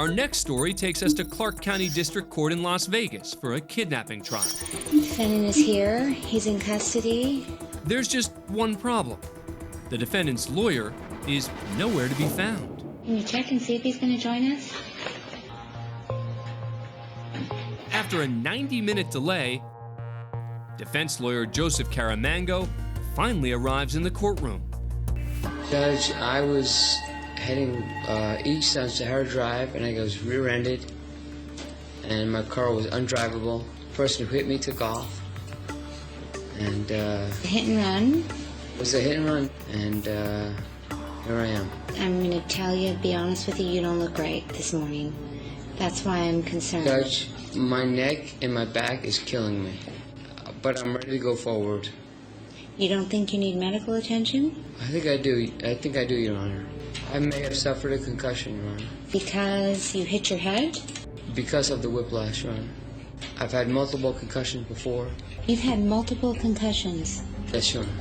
Our next story takes us to Clark County District Court in Las Vegas for a kidnapping trial. Defendant is here. He's in custody. There's just one problem. The defendant's lawyer is nowhere to be found. Can you check and see if he's going to join us? After a 90-minute delay, defense lawyer Joseph Caramango finally arrives in the courtroom. Judge, I was heading east on Sahara Drive, and I was rear-ended, and my car was undrivable. The person who hit me took off, and Hit and run. it was a hit and run, and here I am. I'm going to tell you, be honest with you, you don't look right this morning. That's why I'm concerned. Judge, my neck and my back is killing me, but I'm ready to go forward. You don't think you need medical attention? I think I do, Your Honor. I may have suffered a concussion, Your Honor. Because you hit your head? Because of the whiplash, Your Honor. I've had multiple concussions before. You've had multiple concussions. Yes, Your Honor.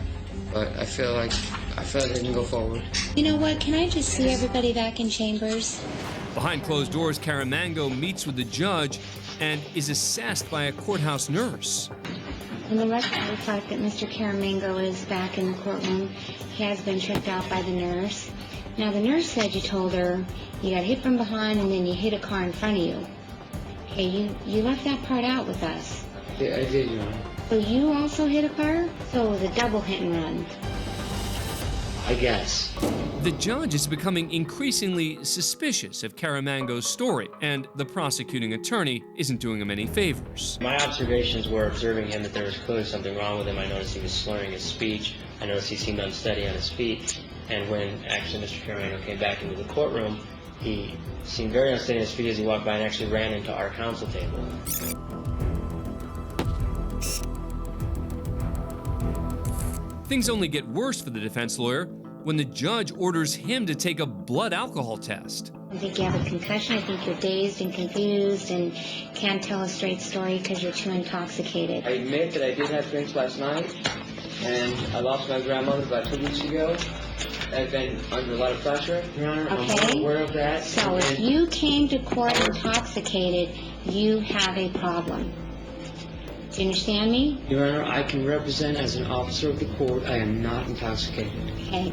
But I feel like I can go forward. You know what? Can I just see everybody back in chambers? Behind closed doors, Caramango meets with the judge and is assessed by a courthouse nurse. In the record reflect that Mr. Caramango is back in the courtroom. He has been checked out by the nurse. Now, the nurse said you told her you got hit from behind and then you hit a car in front of you. Hey, you left that part out with us. Yeah, I did, Your Honor. So you also hit a car? So it was a double hit and run. I guess. The judge is becoming increasingly suspicious of Caramango's story, and the prosecuting attorney isn't doing him any favors. My observations were observing him that there was clearly something wrong with him. I noticed he was slurring his speech. I noticed he seemed unsteady on his feet. And when actually Mr. Caramango came back into the courtroom, he seemed very unsteady on his feet as he walked by and actually ran into our counsel table. Things only get worse for the defense lawyer when the judge orders him to take a blood alcohol test. I think you have a concussion. I think you're dazed and confused and can't tell a straight story because you're too intoxicated. I admit that I did have drinks last night, and I lost my grandmother about 2 weeks ago. I've been under a lot of pressure, Your Honor. Okay. I'm aware of that. So if you came to court intoxicated, you have a problem. Do you understand me? Your Honor, I can represent as an officer of the court. I am not intoxicated. Okay.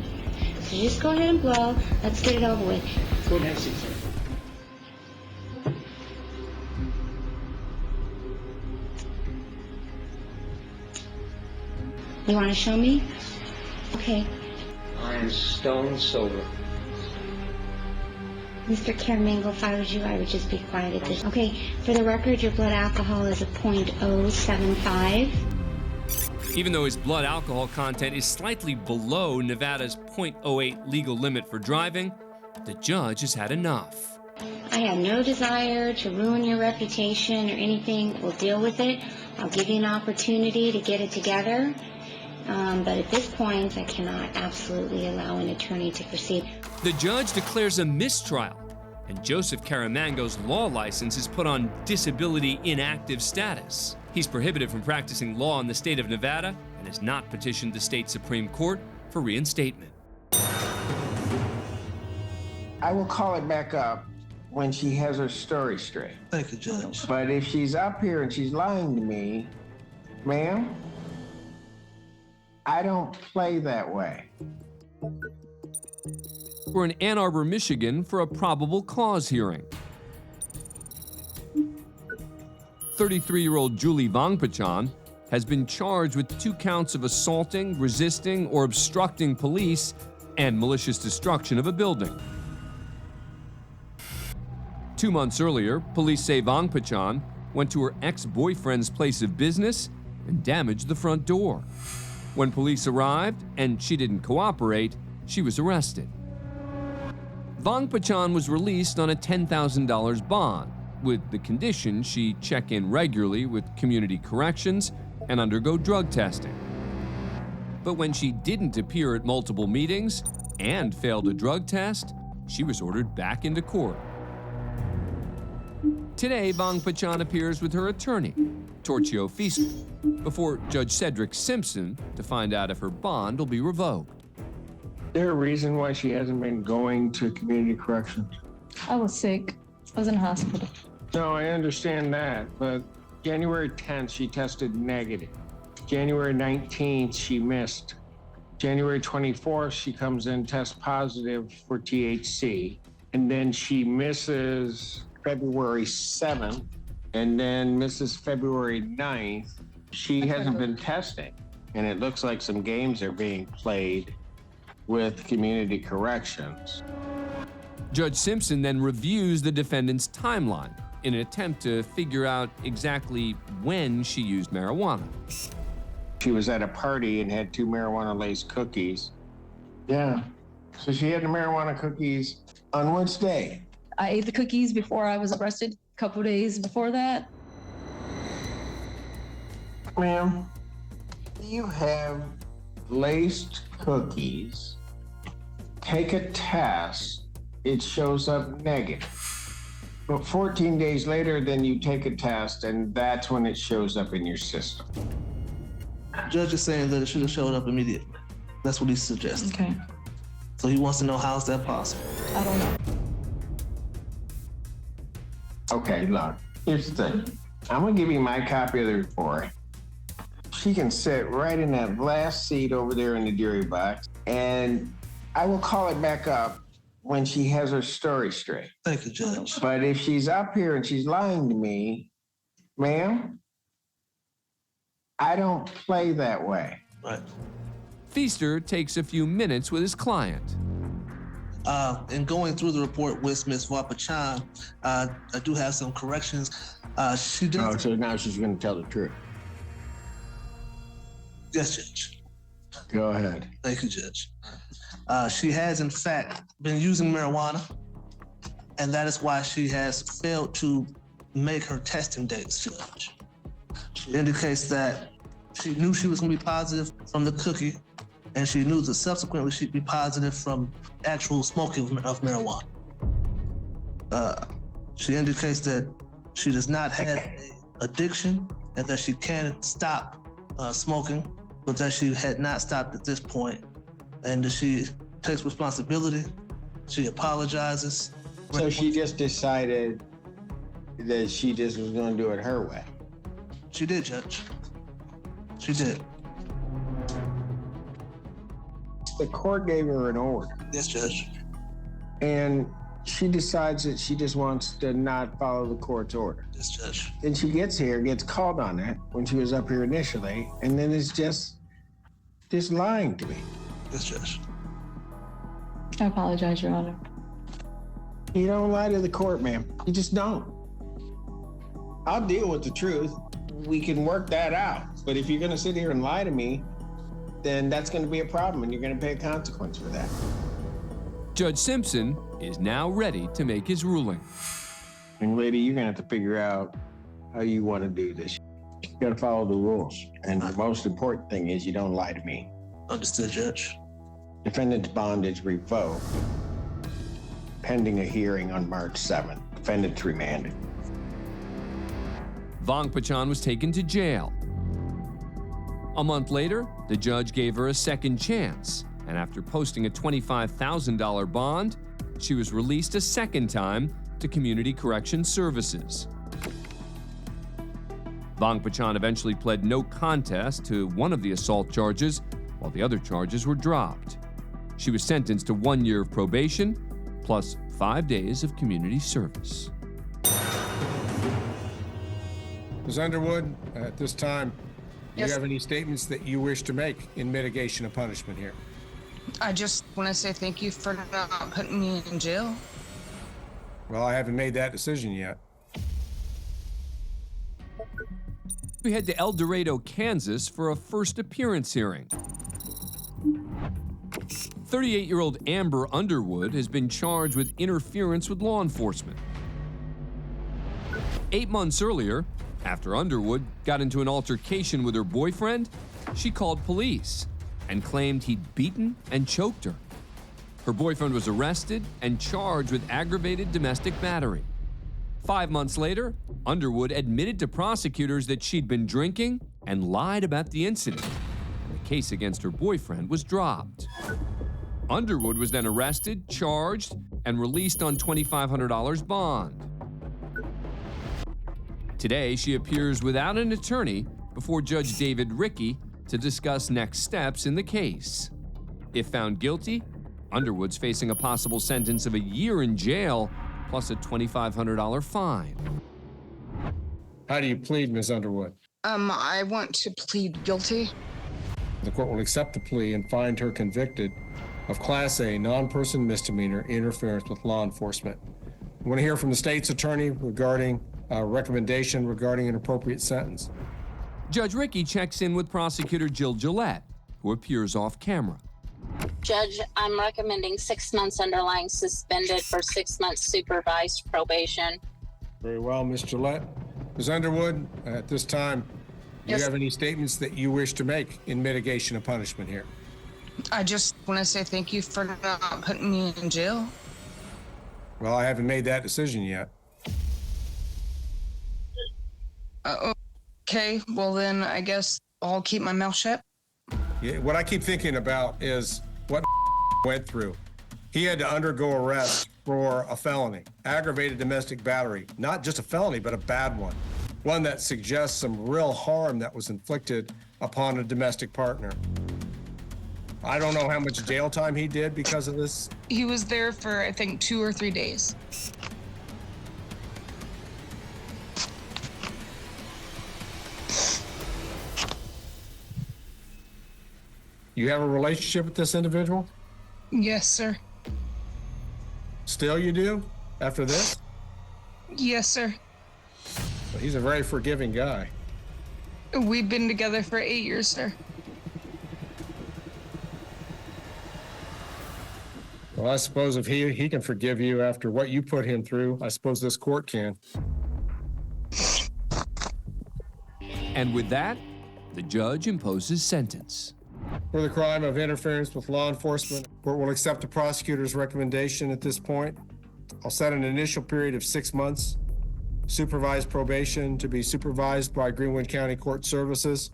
So just go ahead and blow. Let's get it over with. Go ahead, sir. You want to show me? Okay. I am stone sober. Mr. Caramango, if I was you, I would just be quiet at this. Okay, for the record, your blood alcohol is a .075. Even though his blood alcohol content is slightly below Nevada's .08 legal limit for driving, the judge has had enough. I have no desire to ruin your reputation or anything. We'll deal with it. I'll give you an opportunity to get it together. But at this point, I cannot absolutely allow an attorney to proceed. The judge declares a mistrial, and Joseph Caramango's law license is put on disability inactive status. He's prohibited from practicing law in the state of Nevada and has not petitioned the state Supreme Court for reinstatement. I will call it back up when she has her story straight. Thank you, Judge. But if she's up here and she's lying to me, ma'am, I don't play that way. We're in Ann Arbor, Michigan for a probable cause hearing. 33-year-old Julie Vongpachan has been charged with 2 counts of assaulting, resisting, or obstructing police and malicious destruction of a building. 2 months earlier, police say Vongpachan went to her ex-boyfriend's place of business and damaged the front door. When police arrived and she didn't cooperate, she was arrested. Vongpachan was released on a $10,000 bond, with the condition she check in regularly with community corrections and undergo drug testing. But when she didn't appear at multiple meetings and failed a drug test, she was ordered back into court. Today, Vongpachan appears with her attorney, Torchio Feast, before Judge Cedric Simpson to find out if her bond will be revoked. Is there a reason why she hasn't been going to community corrections? I was sick. I was in hospital. No, I understand that, but January 10th, she tested negative. January 19th, she missed. January 24th, she comes in, tests positive for THC. And then she misses February 7th, and then misses February 9th. She hasn't been testing, and it looks like some games are being played with community corrections. Judge Simpson then reviews the defendant's timeline in an attempt to figure out exactly when she used marijuana. She was at a party and had 2 marijuana-laced cookies. Yeah, so she had the marijuana cookies on which day? I ate the cookies before I was arrested, a couple days before that. Ma'am, you have laced cookies, take a test, it shows up negative. But 14 days later, then you take a test, and that's when it shows up in your system. Judge is saying that it should have showed up immediately. That's what he's suggesting. Okay. So he wants to know how's that possible. I don't know. Okay, look, here's the thing. I'm gonna give you my copy of the report. She can sit right in that last seat over there in the jury box, and I will call it back up when she has her story straight. Thank you, Judge. But if she's up here and she's lying to me, ma'am, I don't play that way. Right. Feaster takes a few minutes with his client. In going through the report with Ms. Wapachan, I do have some corrections. She does. Oh, so now she's gonna tell the truth. Yes, Judge. Go ahead. Thank you, Judge. She has, in fact, been using marijuana, and that is why she has failed to make her testing dates, Judge. She indicates that she knew she was going to be positive from the cookie, and she knew that subsequently she'd be positive from actual smoking of marijuana. She indicates that she does not have an addiction and that she can stop smoking, but that she had not stopped at this point, and that she takes responsibility. She apologizes. So she just decided that she just was gonna do it her way. She did, Judge. She did. The court gave her an order, Yes, Judge. and she decides that she just wants to not follow the court's order. Yes, Judge. Then she gets here, gets called on it when she was up here initially, and then is just lying to me. Yes, Judge. I apologize, Your Honor. You don't lie to the court, ma'am. You just don't. I'll deal with the truth. We can work that out. But if you're gonna sit here and lie to me, then that's gonna be a problem, and you're gonna pay a consequence for that. Judge Simpson is now ready to make his ruling. And lady, you're gonna have to figure out how you wanna do this. You gotta follow the rules. And the most important thing is you don't lie to me. Understood, Judge. Defendant's bond is revoked, pending a hearing on March 7th. Defendant's remanded. Vongpachan was taken to jail. A month later, the judge gave her a second chance, and after posting a $25,000 bond, she was released a second time to Community Correction Services. Vongpachan eventually pled no contest to one of the assault charges, while the other charges were dropped. She was sentenced to 1 year of probation, plus 5 days of community service. Ms. Underwood, at this time, do Yes. you have any statements that you wish to make in mitigation of punishment here? I just want to say thank you for not putting me in jail. Well, I haven't made that decision yet. We head to El Dorado, Kansas for a first appearance hearing. 38-year-old Amber Underwood has been charged with interference with law enforcement. 8 months earlier, after Underwood got into an altercation with her boyfriend, she called police and claimed he'd beaten and choked her. Her boyfriend was arrested and charged with aggravated domestic battery. 5 months later, Underwood admitted to prosecutors that she'd been drinking and lied about the incident. And the case against her boyfriend was dropped. Underwood was then arrested, charged, and released on $2,500 bond. Today, she appears without an attorney before Judge David Rickey to discuss next steps in the case. If found guilty, Underwood's facing a possible sentence of a year in jail plus a $2,500 fine. How do you plead, Ms. Underwood? I want to plead guilty. The court will accept the plea and find her convicted of Class A non-person misdemeanor interference with law enforcement. I want to hear from the state's attorney regarding a recommendation regarding an appropriate sentence. Judge Rickey checks in with prosecutor Jill Gillette, who appears off camera. Judge, I'm recommending 6 months underlying suspended for 6 months supervised probation. Very well, Ms. Gillette. Ms. Underwood, at this time, do you have any statements that you wish to make in mitigation of punishment here? I just want to say thank you for not putting me in jail. Well, I haven't made that decision yet. Okay, well then I guess I'll keep my mouth shut. Yeah, what I keep thinking about is what went through. He had to undergo arrest for a felony, aggravated domestic battery, not just a felony, but a bad one that suggests some real harm that was inflicted upon a domestic partner. I don't know how much jail time he did because of this. He was there for, I think, 2 or 3 days. You have a relationship with this individual? Yes, sir. Still you do, after this? Yes, sir. Well, he's a very forgiving guy. We've been together for 8 years, sir. Well, I suppose if he can forgive you after what you put him through, I suppose this court can. And with that, the judge imposes sentence. For the crime of interference with law enforcement, the court will accept the prosecutor's recommendation at this point. I'll set an initial period of 6 months, supervised probation to be supervised by Greenwood County Court Services.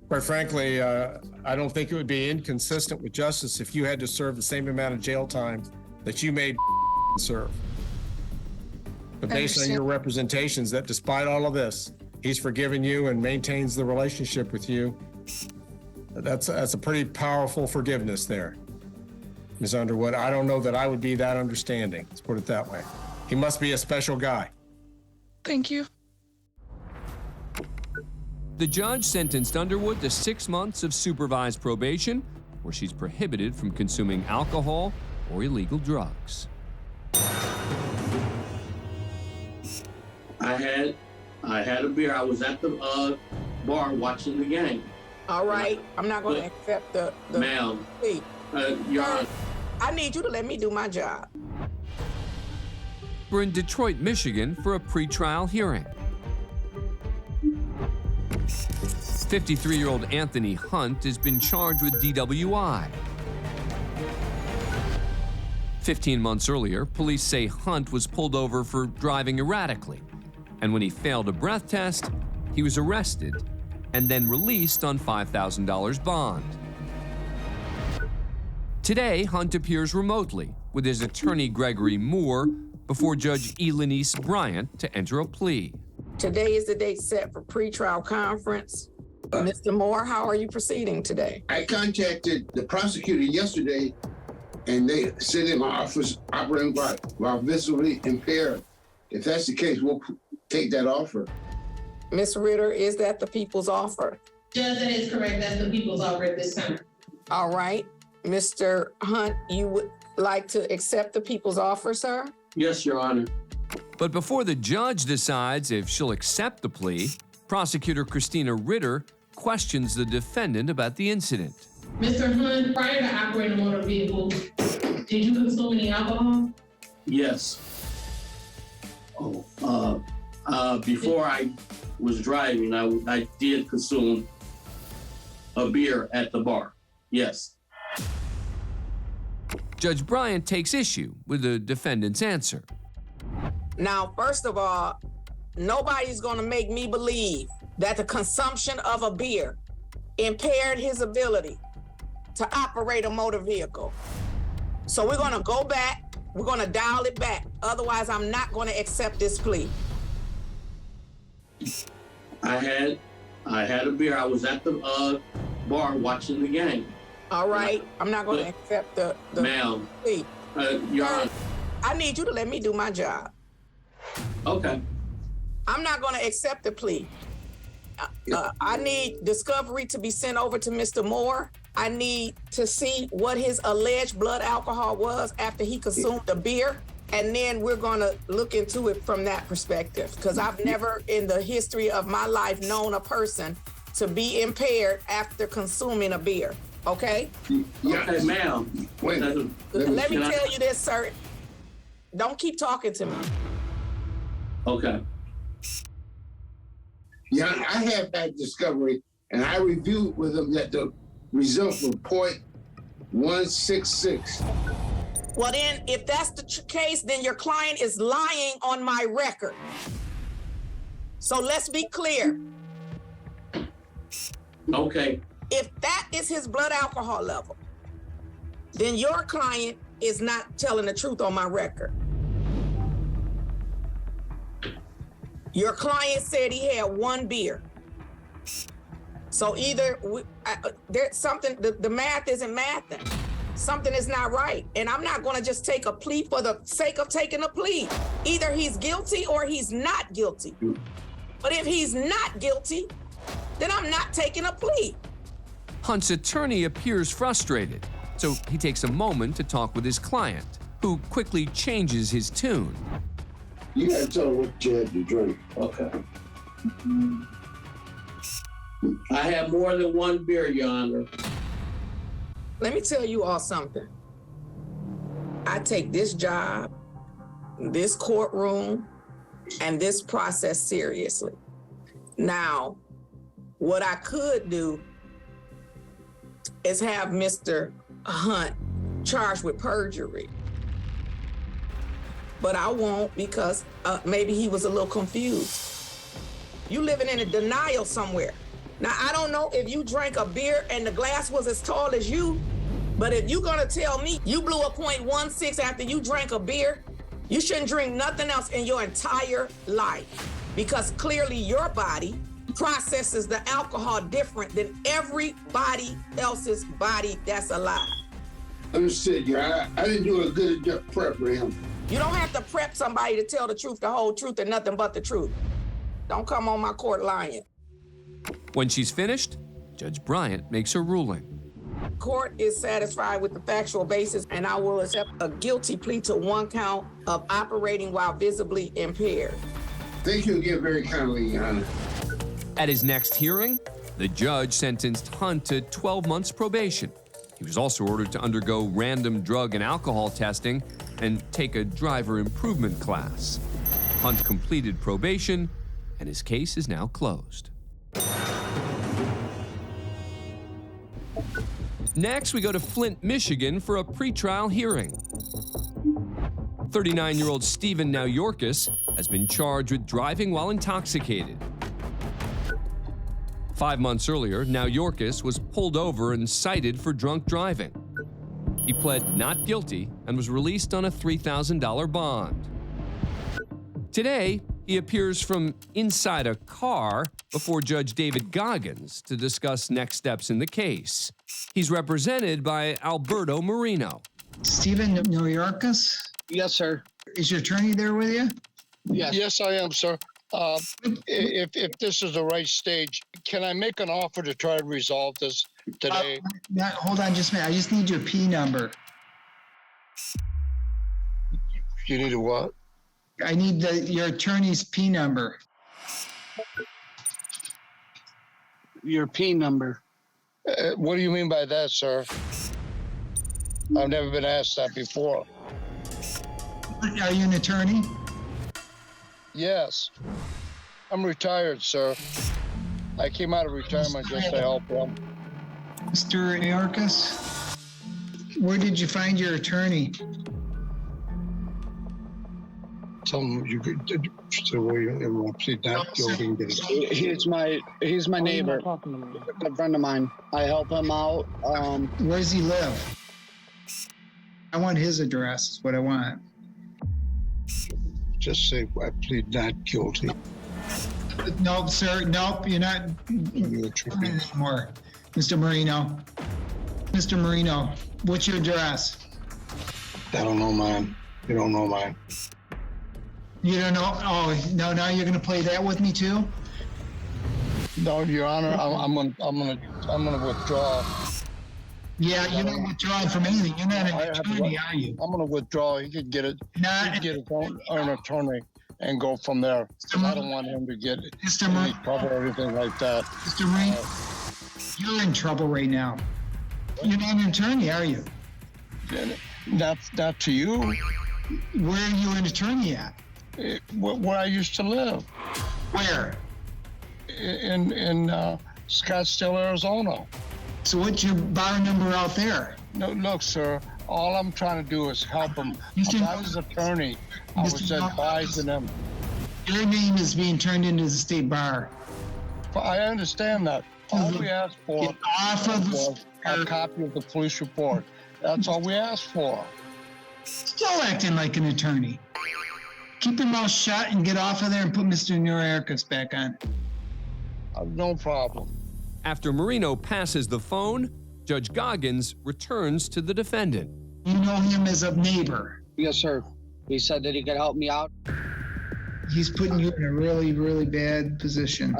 Quite frankly, I don't think it would be inconsistent with justice if you had to serve the same amount of jail time that you made serve. But based on your representations that despite all of this, he's forgiven you and maintains the relationship with you, that's a pretty powerful forgiveness there, Ms. Underwood. I don't know that I would be that understanding. Let's put it that way. He must be a special guy. Thank you. The judge sentenced Underwood to 6 months of supervised probation, where she's prohibited from consuming alcohol or illegal drugs. I had a beer. I was at the bar watching the game. All right, I'm not going to accept the Ma'am, plea. Your Honor. I need you to let me do my job. We're in Detroit, Michigan for a pretrial hearing. 53-year-old Anthony Hunt has been charged with DWI. 15 months earlier, police say Hunt was pulled over for driving erratically. And when he failed a breath test, he was arrested and then released on $5,000 bond. Today, Hunt appears remotely with his attorney Gregory Moore before Judge Elenice Bryant to enter a plea. Today is the date set for pretrial conference. Mr. Moore, how are you proceeding today? I contacted the prosecutor yesterday, and they said that my office operating while visibly impaired. If that's the case, we'll take that offer. Ms. Ritter, is that the people's offer? Judge, that is correct. That's the people's offer at this time. All right. Mr. Hunt, you would like to accept the people's offer, sir? Yes, Your Honor. But before the judge decides if she'll accept the plea, prosecutor Christina Ritter questions the defendant about the incident. Mr. Hunt, prior to operating a motor vehicle, did you consume any alcohol? Yes. Before I was driving, I did consume a beer at the bar. Yes. Judge Bryant takes issue with the defendant's answer. Now, first of all, nobody's going to make me believe that the consumption of a beer impaired his ability to operate a motor vehicle. So we're going to go back. We're going to dial it back. Otherwise, I'm not going to accept this plea. I had a beer. I was at the bar watching the game. All right, I'm not going to accept the Ma'am, plea. Your Honor. I need you to let me do my job. Okay. I'm not going to accept the plea. I need discovery to be sent over to Mr. Moore. I need to see what his alleged blood alcohol was after he consumed the beer. And then we're going to look into it from that perspective. Because I've never in the history of my life known a person to be impaired after consuming a beer. Okay? Okay, ma'am. Wait. Let me tell you this, sir. Don't keep talking to me. Okay. Yeah, I have had discovery, and I reviewed with them that the result was 0.166. Well, then, if that's the case, then your client is lying on my record. So let's be clear. Okay. If that is his blood alcohol level, then your client is not telling the truth on my record. Your client said he had one beer. So either there's something, the math isn't mathing. Something is not right. And I'm not going to just take a plea for the sake of taking a plea. Either he's guilty or he's not guilty. But if he's not guilty, then I'm not taking a plea. Hunt's attorney appears frustrated, so he takes a moment to talk with his client, who quickly changes his tune. You gotta tell them what you had to drink. Okay. I had more than one beer, Your Honor. Let me tell you all something. I take this job, this courtroom, and this process seriously. Now, what I could do is have Mr. Hunt charged with perjury. But I won't because maybe he was a little confused. You living in a denial somewhere. Now, I don't know if you drank a beer and the glass was as tall as you, but if you're gonna tell me you blew a 0.16 after you drank a beer, you shouldn't drink nothing else in your entire life because clearly your body processes the alcohol different than everybody else's body that's alive. Understood, yeah. I didn't do a good enough prep for him. You don't have to prep somebody to tell the truth, the whole truth, and nothing but the truth. Don't come on my court lying. When she's finished, Judge Bryant makes her ruling. Court is satisfied with the factual basis, and I will accept a guilty plea to one count of operating while visibly impaired. Thank you again very kindly, Your Honor. At his next hearing, the judge sentenced Hunt to 12 months probation. He was also ordered to undergo random drug and alcohol testing and take a driver improvement class. Hunt completed probation, and his case is now closed. Next, we go to Flint, Michigan for a pretrial hearing. 39-year-old Stephen Nauyorkis has been charged with driving while intoxicated. 5 months earlier, Nauyorkis was pulled over and cited for drunk driving. He pled not guilty and was released on a $3,000 bond. Today, he appears from inside a car before Judge David Goggins to discuss next steps in the case. He's represented by Alberto Marino. Stephen Nauyorkis? Yes, sir. Is your attorney there with you? Yes, I am, sir. If this is the right stage, can I make an offer to try to resolve this today? Hold on just a minute. I just need your P number. You need a what? I need your attorney's P number. Your P number. What do you mean by that, sir? I've never been asked that before. Are you an attorney? Yes. I'm retired, sir. I came out of retirement just to help them. Mr. Nauyorkis, where did you find your attorney? Tell him you could plead not guilty. He's my neighbor, a friend of mine. I help him out. Where does he live? I want his address, is what I want. Just say I plead not guilty. Nope, sir. Nope, you're not anymore. Mr. Marino. Mr. Marino, what's your address? I don't know mine. You don't know mine. You don't know? Oh, no, now you're gonna play that with me too? No, Your Honor, I'm gonna withdraw. Yeah, you're not withdrawing from anything. You're not an attorney, are you? I'm gonna withdraw. He could get it. He could get his own attorney and go from there. I don't want him to get any trouble or anything like that. Mr. Marino, you're in trouble right now. You're not an attorney, are you? Not to you. Where are you an attorney at? Where I used to live. Where? In Scottsdale, Arizona. So what's your bar number out there? No, look, sir. All I'm trying to do is help him. I'm not his attorney. I was advising him. Your name is being turned into the state bar. I understand that. All we asked for was a copy of the police report. That's all we asked for. Still acting like an attorney. Keep your mouth shut and get off of there and put Mr. Nurarkas back on. No problem. After Marino passes the phone, Judge Goggins returns to the defendant. You know him as a neighbor? Yes, sir. He said that he could help me out. He's putting you in a really, really bad position.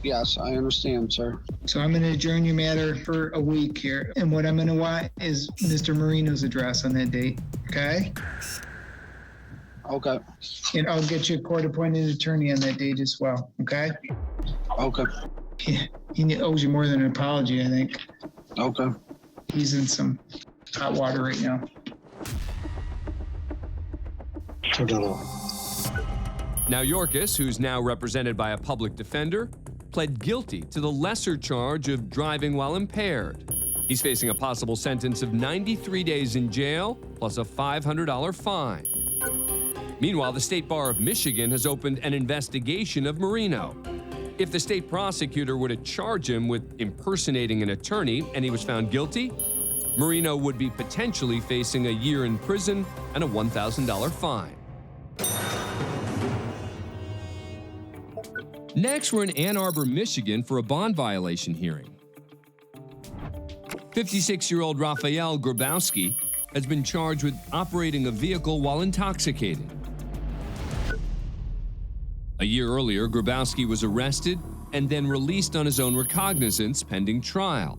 Yes, I understand, sir. So I'm going to adjourn your matter for a week here. And what I'm going to want is Mr. Marino's address on that date, okay? Okay. And I'll get you a court-appointed attorney on that date as well, okay? Okay. He owes you more than an apology, I think. Okay. He's in some hot water right now. Now Yorkis, who's now represented by a public defender, pled guilty to the lesser charge of driving while impaired. He's facing a possible sentence of 93 days in jail plus a $500 fine. Meanwhile, the State Bar of Michigan has opened an investigation of Marino. If the state prosecutor were to charge him with impersonating an attorney and he was found guilty, Marino would be potentially facing a year in prison and a $1,000 fine. Next, we're in Ann Arbor, Michigan for a bond violation hearing. 56-year-old Raphael Grabowski has been charged with operating a vehicle while intoxicated. A year earlier, Grabowski was arrested and then released on his own recognizance pending trial.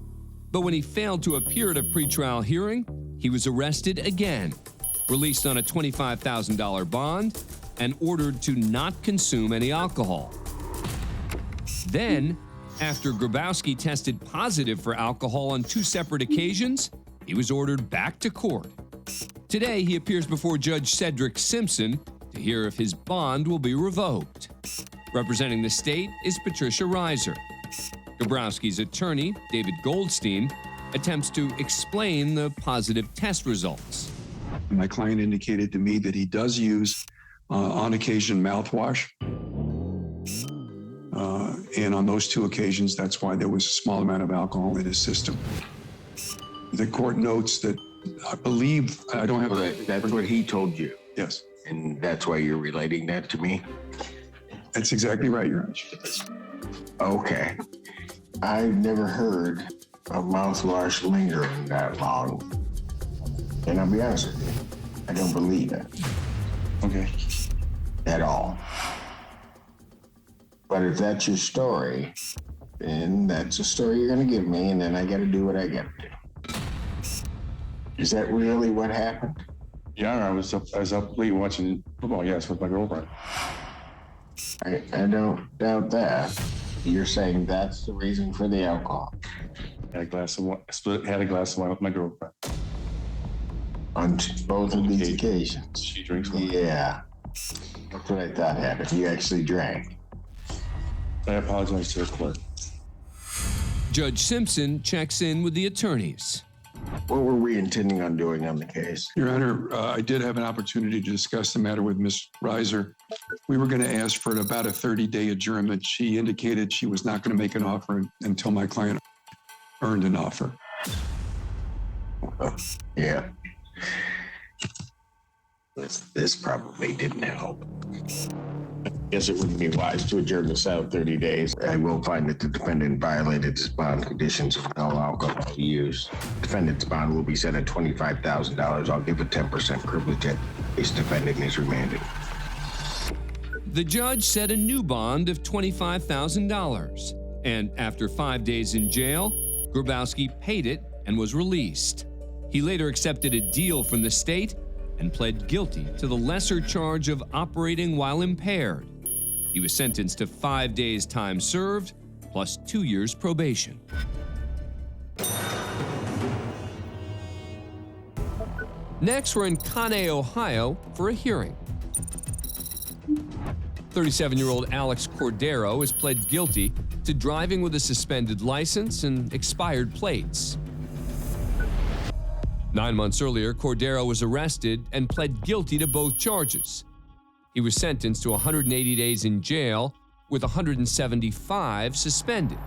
But when he failed to appear at a pretrial hearing, he was arrested again, released on a $25,000 bond, and ordered to not consume any alcohol. Then, after Grabowski tested positive for alcohol on 2 separate occasions, he was ordered back to court. Today, he appears before Judge Cedric Simpson to hear if his bond will be revoked. Representing the state is Patricia Reiser. Grabowski's attorney, David Goldstein, attempts to explain the positive test results. My client indicated to me that he does use, on occasion, mouthwash. And on those 2 occasions, that's why there was a small amount of alcohol in his system. The court notes that I believe, I don't have That's what he told you. Yes. And that's why you're relating that to me? That's exactly right, Your Honor. Okay. I've never heard of mouthwash lingering that long. And I'll be honest with you, I don't believe it. Okay. At all. But if that's your story, then that's a story you're going to give me, and then I got to do what I got to do. Is that really what happened? Yeah, I was up late watching football, yes, with my girlfriend. I don't doubt that. You're saying that's the reason for the alcohol. Had a glass of wine with my girlfriend. On both of these occasions? She drinks wine. Yeah. That's what I thought happened. You actually drank. I apologize to the court. Judge Simpson checks in with the attorneys. What were we intending on doing on the case? Your Honor, I did have an opportunity to discuss the matter with Ms. Reiser. We were going to ask for about a 30-day adjournment. She indicated she was not going to make an offer until my client earned an offer. Yeah. This probably didn't help. guess it wouldn't be wise to adjourn this out 30 days. I will find that the defendant violated his bond conditions of no alcohol use. Defendant's bond will be set at $25,000. I'll give a 10% privilege at this defendant is remanded. The judge set a new bond of $25,000, and after 5 days in jail, Grabowski paid it and was released. He later accepted a deal from the state and pled guilty to the lesser charge of operating while impaired. He was sentenced to 5 days' time served plus 2 years probation. Next, we're in Conway, Ohio for a hearing. 37-year-old Alex Cordero has pled guilty to driving with a suspended license and expired plates. 9 months earlier, Cordero was arrested and pled guilty to both charges. He was sentenced to 180 days in jail with 175 suspended.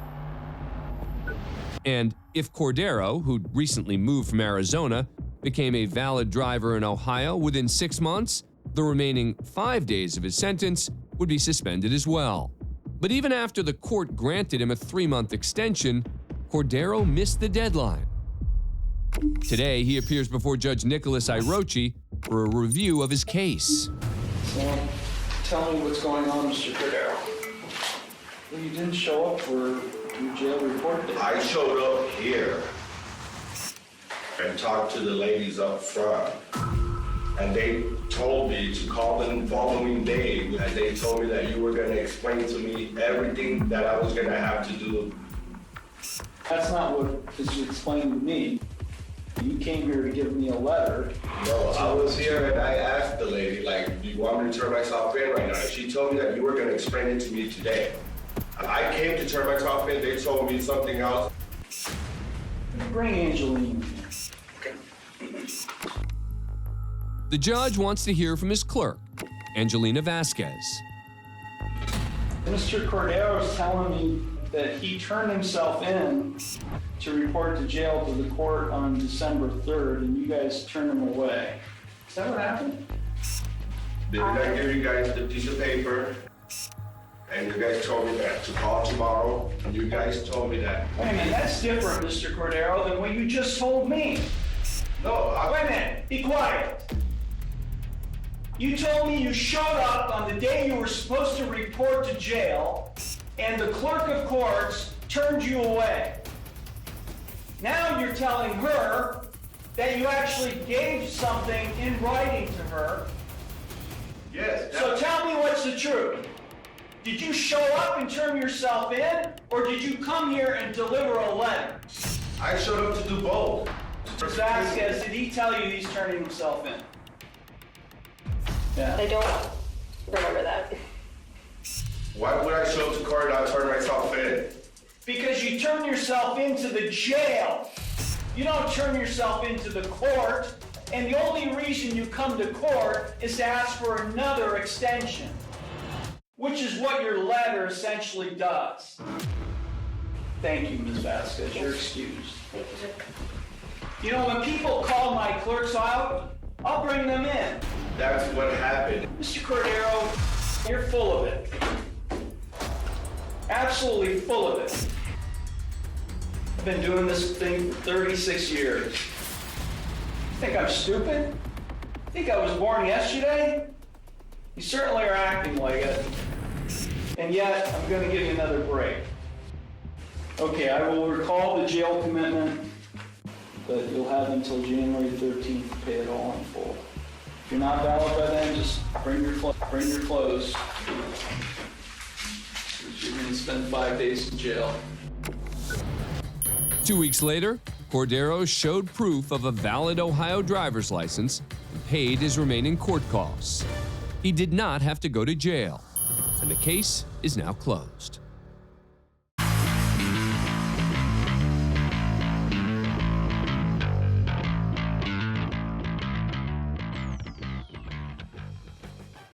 And if Cordero, who'd recently moved from Arizona, became a valid driver in Ohio within 6 months, the remaining 5 days of his sentence would be suspended as well. But even after the court granted him a 3-month extension, Cordero missed the deadline. Today, he appears before Judge Nicholas Irochi for a review of his case. So, tell me what's going on, Mr. Cordero. Well, you didn't show up for your jail report day. I showed up here and talked to the ladies up front. And they told me to call them the following day. And they told me that you were going to explain to me everything that I was going to have to do. That's not what is explained to me. You came here to give me a letter. No, I was here and I asked the lady, like, do you want me to turn myself in right now? And she told me that you were going to explain it to me today. I came to turn myself in. They told me something else. Bring Angeline here. The judge wants to hear from his clerk, Angelina Vasquez. Mr. Cordero is telling me that he turned himself in to report to jail to the court on December 3rd, and you guys turned him away. Is that what happened? Did I give you guys the piece of paper? And you guys told me that to call tomorrow, and you guys told me that. Wait a minute, that's different, Mr. Cordero, than what you just told me. No, Wait a minute, be quiet. You told me you showed up on the day you were supposed to report to jail, and the clerk of courts turned you away. Now you're telling her that you actually gave something in writing to her. Yes. So tell me what's the truth. Did you show up and turn yourself in, or did you come here and deliver a letter? I showed up to do both. Ms. Vasquez, did he tell you he's turning himself in? Yeah. I don't remember that. Why would I show up to court and not turn myself in? Because you turn yourself into the jail. You don't turn yourself into the court. And the only reason you come to court is to ask for another extension, which is what your letter essentially does. Thank you, Ms. Vasquez. You're excused. You know, when people call my clerks out, I'll bring them in. That's what happened. Mr. Cordero, you're full of it. Absolutely full of it. I've been doing this thing for 36 years. You think I'm stupid? You think I was born yesterday? You certainly are acting like it. And yet, I'm going to give you another break. Okay, I will recall the jail commitment, but you'll have until January 13th to pay it all in full. If you're not valid by then, just bring your clothes. You're going to spend 5 days in jail. 2 weeks later, Cordero showed proof of a valid Ohio driver's license and paid his remaining court costs. He did not have to go to jail, and the case is now closed.